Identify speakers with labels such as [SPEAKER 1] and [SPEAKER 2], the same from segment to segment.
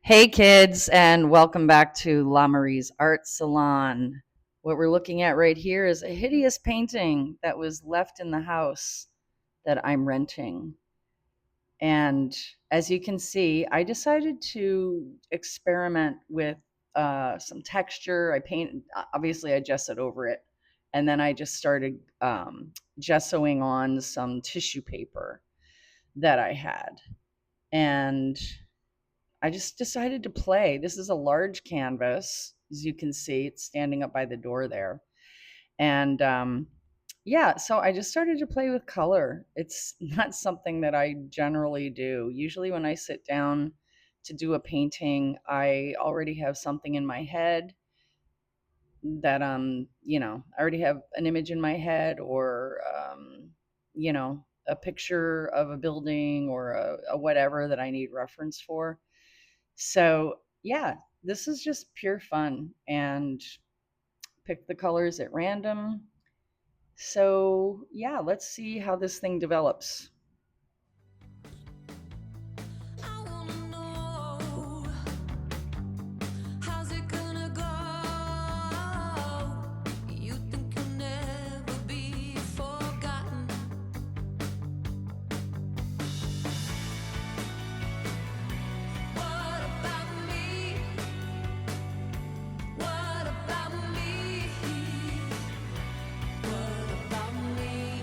[SPEAKER 1] Hey kids, and welcome back to La Marie's Art Salon. What we're looking at right here is a hideous painting that was left in the house that I'm renting. And as you can see, I decided to experiment with some texture. Obviously, I gessoed over it. And then I just started gessoing on some tissue paper that I had. And I just decided to play. This is a large canvas. As you can see, it's standing up by the door there. And yeah, so I just started to play with color. It's not something that I generally do. Usually, when I sit down to do a painting, I already have something in my head that, I already have an image in my head or, a picture of a building or a whatever that I need reference for. So, yeah, this is just pure fun and pick the colors at random. So, yeah, let's see how this thing develops.
[SPEAKER 2] I wanna know how's it gonna go? You think you'll never be forgotten. What about me? What about me? What about me?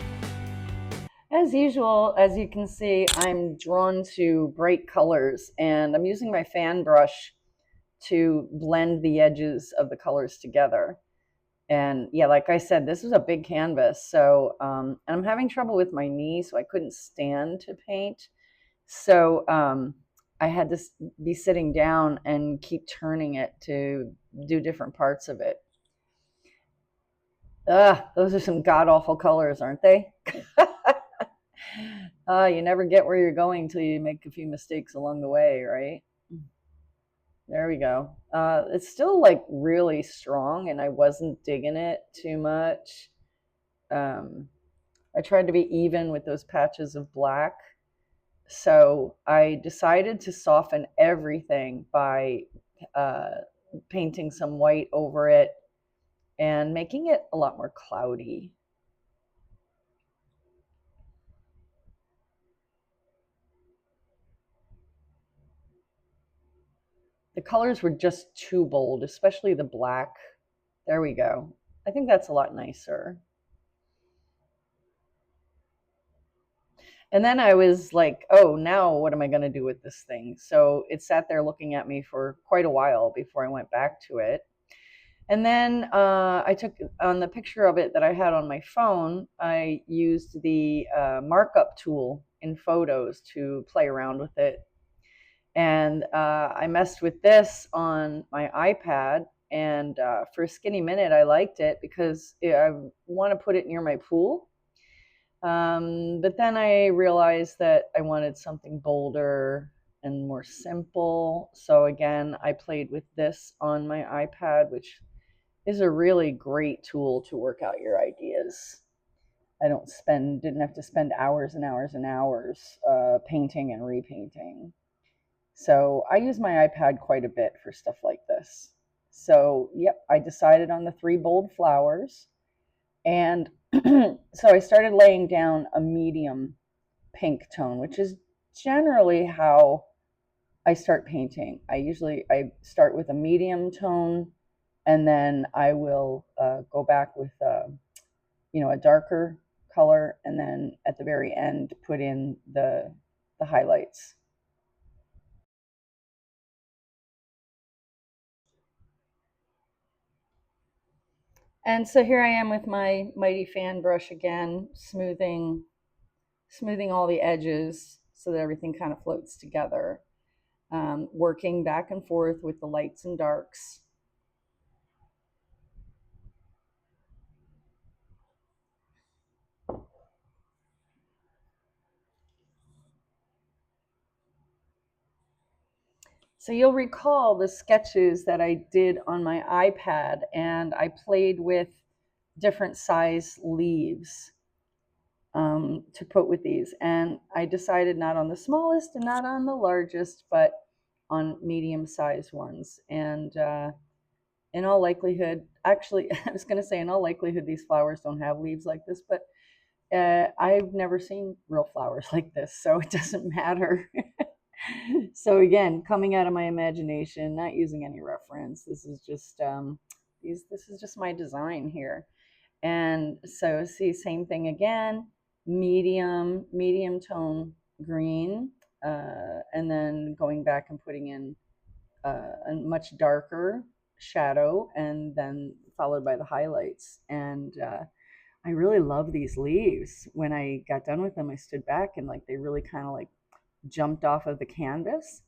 [SPEAKER 1] As usual, as you can see, I'm drawn to bright colors and I'm using my fan brush to blend the edges of the colors together. And yeah, like I said, this was a big canvas. So, and I'm having trouble with my knee, so I couldn't stand to paint. So, I had to be sitting down and keep turning it to do different parts of it. Those are some god awful colors, aren't they? You never get where you're going till you make a few mistakes along the way, right? There we go. It's still like really strong, and I wasn't digging it too much. Um, I tried to be even with those patches of black. So I decided to soften everything by uh, painting some white over it and making it a lot more cloudy. The colors were just too bold, especially the black. There we go. I think that's a lot nicer. And then I was like, oh, now what am I going to do with this thing? So it sat there looking at me for quite a while before I went back to it. And then I took on the picture of it that I had on my phone, I used the markup tool in Photos to play around with it. And I messed with this on my iPad. And for a skinny minute, I liked it because I want to put it near my pool. But then I realized that I wanted something bolder and more simple. So again, I played with this on my iPad, which is a really great tool to work out your ideas. I didn't have to spend hours and hours and hours painting and repainting. So I use my iPad quite a bit for stuff like this. So, yep, I decided on the three bold flowers. And so I started laying down a medium pink tone, which is generally how I start painting. I start with a medium tone, and then I will go back with a darker color, and then at the very end put in the highlights. And so here I am with my mighty fan brush again, smoothing all the edges so that everything kind of floats together. Working back and forth with the lights and darks. So you'll recall the sketches that I did on my iPad, and I played with different size leaves to put with these. And I decided not on the smallest and not on the largest, but on medium-sized ones. And in all likelihood, actually, I was going to say in all likelihood, these flowers don't have leaves like this, but I've never seen real flowers like this, so it doesn't matter. So again, coming out of my imagination, not using any reference. This is just my design here. And so see, same thing again, medium tone green, and then going back and putting in a much darker shadow, and then followed by the highlights. And I really love these leaves. When I got done with them, I stood back and like they really kind of like jumped off of the canvas.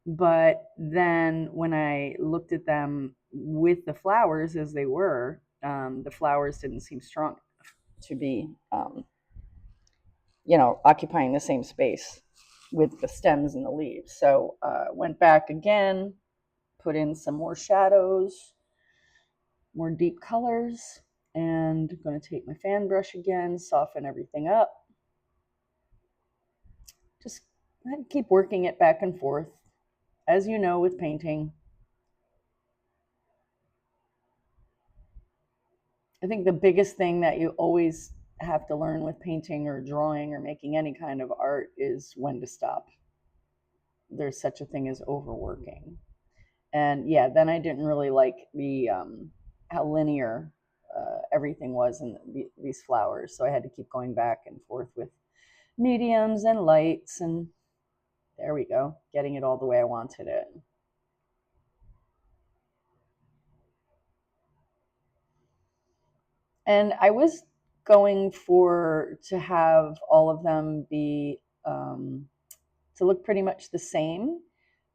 [SPEAKER 1] But then when I looked at them with the flowers as they were, the flowers didn't seem strong enough to be, occupying the same space with the stems and the leaves. So went back again, put in some more shadows, more deep colors, and I'm going to take my fan brush again, soften everything up. Just keep working it back and forth. As you know, with painting, I think the biggest thing that you always have to learn with painting or drawing or making any kind of art is when to stop. There's such a thing as overworking. And yeah, then I didn't really like the how linear everything was in these flowers, so I had to keep going back and forth with mediums and lights, and there we go, getting it all the way I wanted it. And I was going for to have all of them be to look pretty much the same,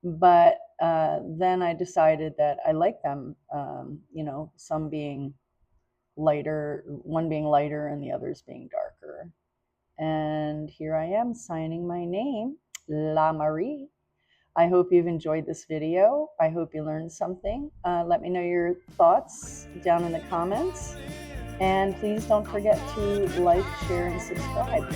[SPEAKER 1] but then I decided that I like them, some being lighter, one being lighter and the others being darker. And here I am signing my name, La Marie. I hope you've enjoyed this video. I hope you learned something. Let me know your thoughts down in the comments. And please don't forget to like, share, and subscribe.